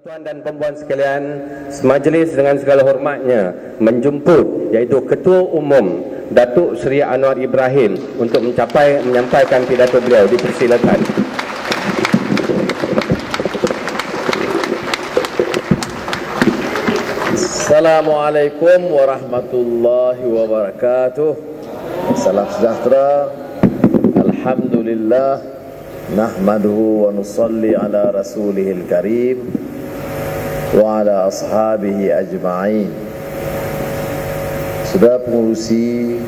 Tuan dan perempuan sekalian, majlis dengan segala hormatnya menjemput iaitu Ketua Umum Datuk Seri Anwar Ibrahim untuk menyampaikan pidato beliau. Dipersilakan. Assalamualaikum warahmatullahi wabarakatuh. Salam sejahtera. Alhamdulillah, nahmaduhu wa nusalli ala rasulihil karim wa ala ashabihi ajma'in. Sudah pengurusi,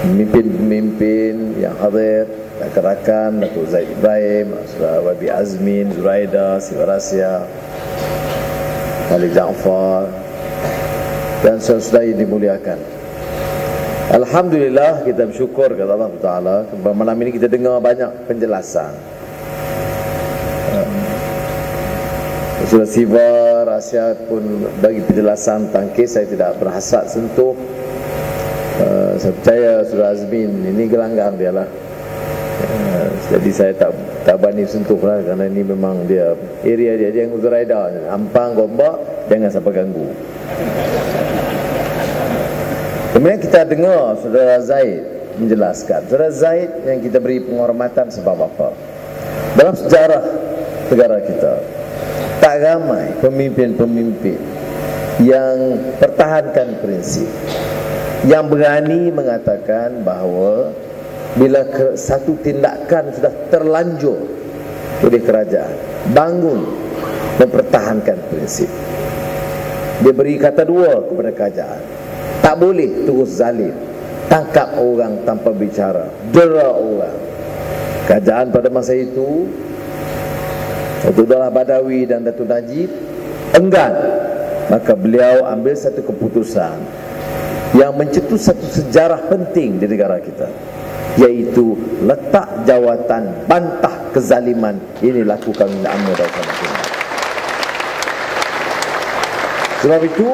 pemimpin-pemimpin yang hadir, rakan-rakan Datuk Zaid Ibrahim, Saudara Wabi Azmin, Zuraida, Sivarasya, Khalid Jaafar, dan saudara-saudara yang dimuliakan. Alhamdulillah, kita bersyukur kepada Allah Ta'ala. Malam ini kita dengar banyak penjelasan. Saudara Siva, Rahsia pun bagi penjelasan tentang kes. Saya tidak berhasrat sentuh. Saya percaya Saudara Azmin ini gelanggang dia lah. Jadi saya tak berani sentuh lah, kerana ini memang dia area dia yang Zuraida, Ampang, Gombak, jangan sampai ganggu. Kemudian kita dengar Saudara Zaid menjelaskan. Saudara Zaid yang kita beri penghormatan sebab apa? Dalam sejarah negara kita, tak ramai pemimpin-pemimpin yang pertahankan prinsip, yang berani mengatakan bahawa bila satu tindakan sudah terlanjur oleh kerajaan, bangun mempertahankan prinsip. Dia beri kata dua kepada kerajaan: tak boleh terus zalim, tangkap orang tanpa bicara, dera orang. Kerajaan pada masa itu, Datuk Dahlah Badawi dan Datuk Najib enggan. Maka beliau ambil satu keputusan yang mencetus satu sejarah penting di negara kita, iaitu letak jawatan bantah kezaliman ini lakukan oleh UMNO dan sebagainya. Sebab itu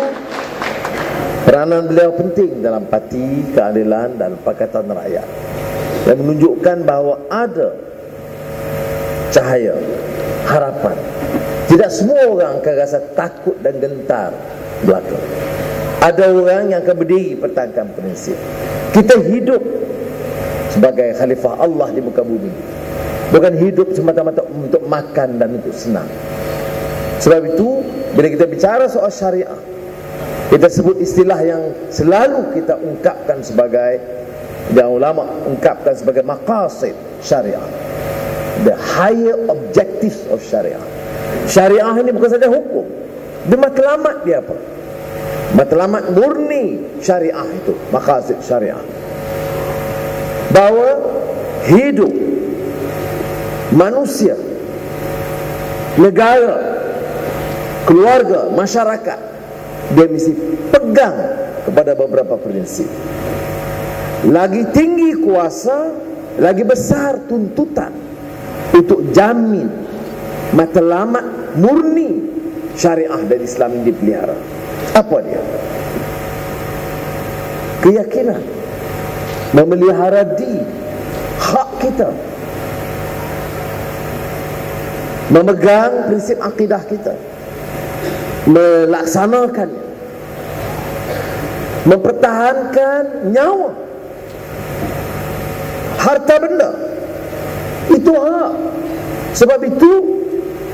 peranan beliau penting dalam parti keadilan dan Pakatan Rakyat, dan menunjukkan bahawa ada cahaya, harapan. Tidak semua orang akan rasa takut dan gentar belaka. Ada orang yang akan berdiri pertahankan prinsip. Kita hidup sebagai khalifah Allah di muka bumi, bukan hidup semata-mata untuk makan dan untuk senang. Sebab itu bila kita bicara soal syariah, kita sebut istilah yang selalu kita ungkapkan sebagai, yang ulama ungkapkan sebagai maqasid syariah, the higher objectives of syariah. Syariah ini bukan saja hukum, dia matlamat. Dia apa? Matlamat murni syariah itu, maqasid syariah, bahawa hidup manusia, negara, keluarga, masyarakat, dia mesti pegang kepada beberapa prinsip. Lagi tinggi kuasa, lagi besar tuntutan untuk jamin matlamat murni syariah dan Islam yang dipelihara. Apa dia? Keyakinan memelihara hak kita, memegang prinsip akidah kita, melaksanakannya, mempertahankan nyawa, harta benda, itu hak. Sebab itu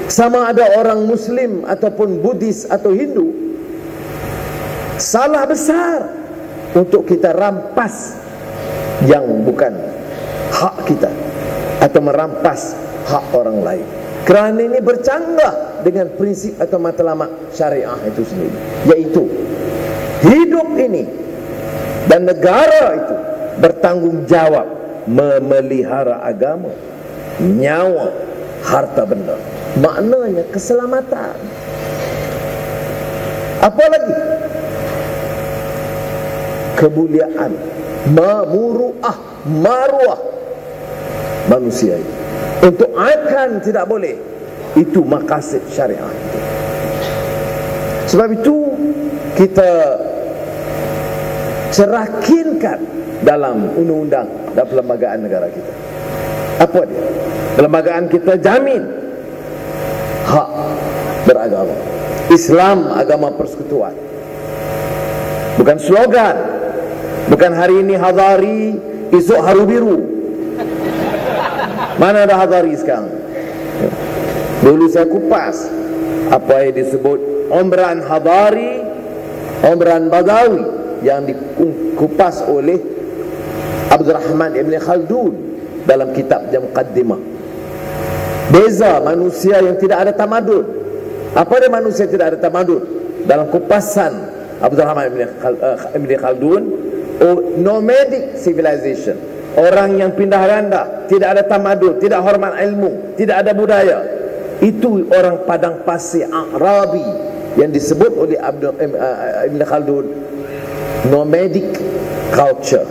sama ada orang Muslim ataupun Buddhis atau Hindu, salah besar untuk kita rampas yang bukan hak kita atau merampas hak orang lain, kerana ini bercanggah dengan prinsip atau matlamat syariah itu sendiri, iaitu hidup ini dan negara itu bertanggungjawab memelihara agama, nyawa, harta benda, maknanya keselamatan. Apa lagi? Kemuliaan, muruah, maruah manusia ini. Untuk akan tidak boleh. Itu maqasid syariah itu. Sebab itu kita cerahkinkan dalam undang-undang dan perlembagaan negara kita. Apa dia? Perlembagaan kita jamin hak beragama. Islam agama persekutuan, bukan slogan. Bukan hari ini Hadari, esok Haru Biru. Mana ada Hadari sekarang? Dulu saya kupas apa yang disebut Umran Hadari, Umran Badawi, yang dikupas oleh Abdul Rahman Ibn Khaldun dalam kitab Muqaddimah. Beza manusia yang tidak ada tamadun. Apa dia manusia tidak ada tamadun? Dalam kupasan Abdul Rahman Ibn Khaldun, nomadic civilization, orang yang pindah ganda, tidak ada tamadun, tidak hormat ilmu, tidak ada budaya. Itu orang padang pasir Arabi yang disebut oleh Ibn Khaldun nomadic culture.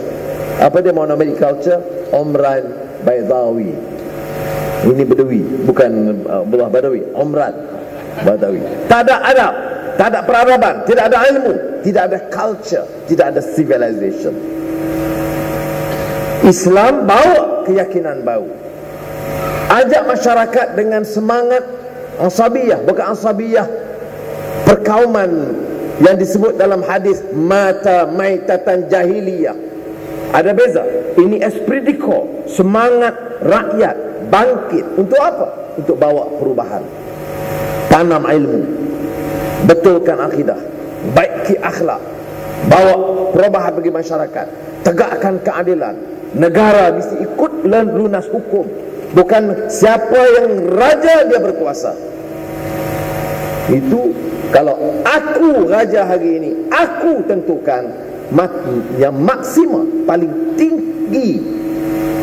Apa dia mau nomadic culture? Umran Badawi. Ini Badawi, bukan belah Badawi. Umran Badawi. Tak ada adab, tak ada peradaban, tidak ada ilmu, tidak ada culture, tidak ada civilization. Islam bawa keyakinan baru, ajak masyarakat dengan semangat asabiyah, bukan asabiyah perkauman yang disebut dalam hadis mata maitatan jahiliyah. Ada beza. Ini esprit de corps, semangat rakyat bangkit untuk apa? Untuk bawa perubahan, tanam ilmu, betulkan akidah, baiki akhlak, bawa perubahan bagi masyarakat, tegakkan keadilan. Negara mesti ikut lunas hukum, bukan siapa yang raja dia berkuasa. Itu kalau aku raja hari ini, aku tentukan yang maksimal paling tinggi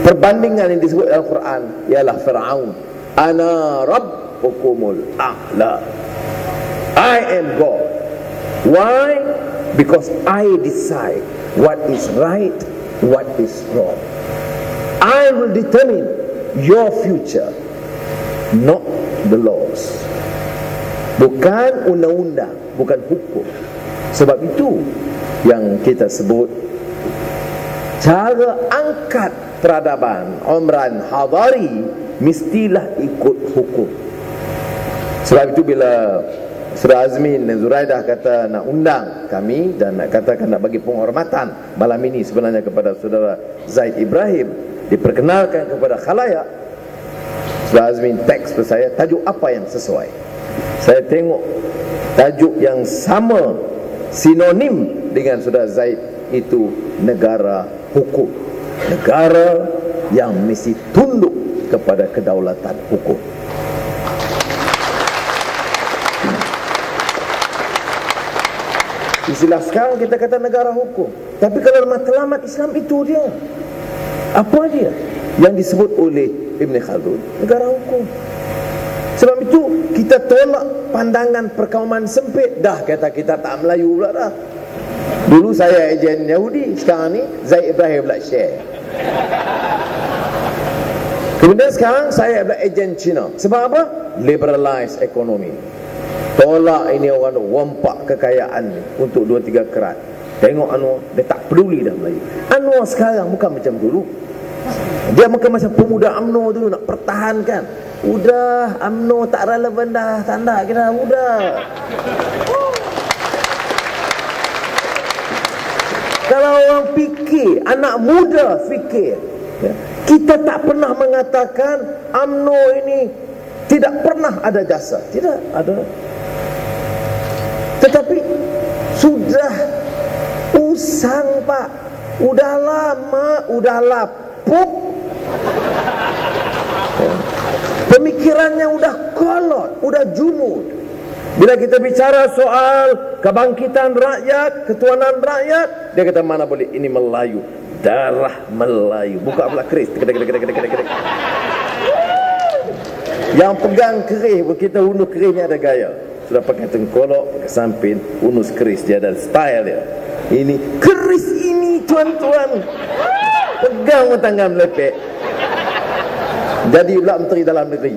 perbandingan yang disebut dalam Quran ialah Fir'aun. Ana rabbukumul a'la, I am God. Why? Because I decide what is right, what is wrong. I will determine your future, not the laws. Bukan undang-undang, bukan hukum. Sebab itu yang kita sebut cara angkat peradaban Umran Hadari mestilah ikut hukum. Sebab itu bila Saudara Azmin dan Zuraidah kata nak undang kami dan nak katakan nak bagi penghormatan malam ini sebenarnya kepada Saudara Zaid Ibrahim, diperkenalkan kepada khalayak, Saudara Azmin teks kepada saya tajuk apa yang sesuai. Saya tengok tajuk yang sama, sinonim dengan Saudara Zaid, itu negara hukum, negara yang mesti tunduk kepada kedaulatan hukum. Istilah sekarang kita kata negara hukum, tapi kalau matlamat Islam itu dia, apa dia yang disebut oleh Ibn Khaldun? Negara hukum. Sebab itu kita tolak pandangan perkauman sempit. Dah kata kita tak Melayu pula dah. Dulu saya ejen Yahudi, sekarang ni Zaid Ibrahim pula share. Kemudian sekarang saya adalah ejen Cina. Sebab apa? Liberalize ekonomi. Tolak ini orang wampak kekayaan ni untuk 2-3 kerat. Tengok Anwar, dia tak peduli dah Melayu. Anwar sekarang bukan macam dulu. Dia bukan macam pemuda UMNO dulu nak pertahankan. Udah, UMNO tak relevan dah, tanda kita udah. Kalau orang fikir, anak muda fikir, ya, kita tak pernah mengatakan UMNO ini tidak pernah ada jasa. Tidak ada. Tetapi sudah usang Pak, udah lama, udah lapuk, pemikirannya udah kolot, udah jumud. Bila kita bicara soal kebangkitan rakyat, ketuanan rakyat, dia kata mana boleh, ini Melayu, darah Melayu. Buka pula keris, yang pegang keris, kita unduh kerisnya ada gaya. Sudah pakai tengkolok, pakai samping, unus keris, dia ada style dia. Ini keris ini tuan-tuan, pegang tangan melepek, jadi pula Menteri Dalam Negeri.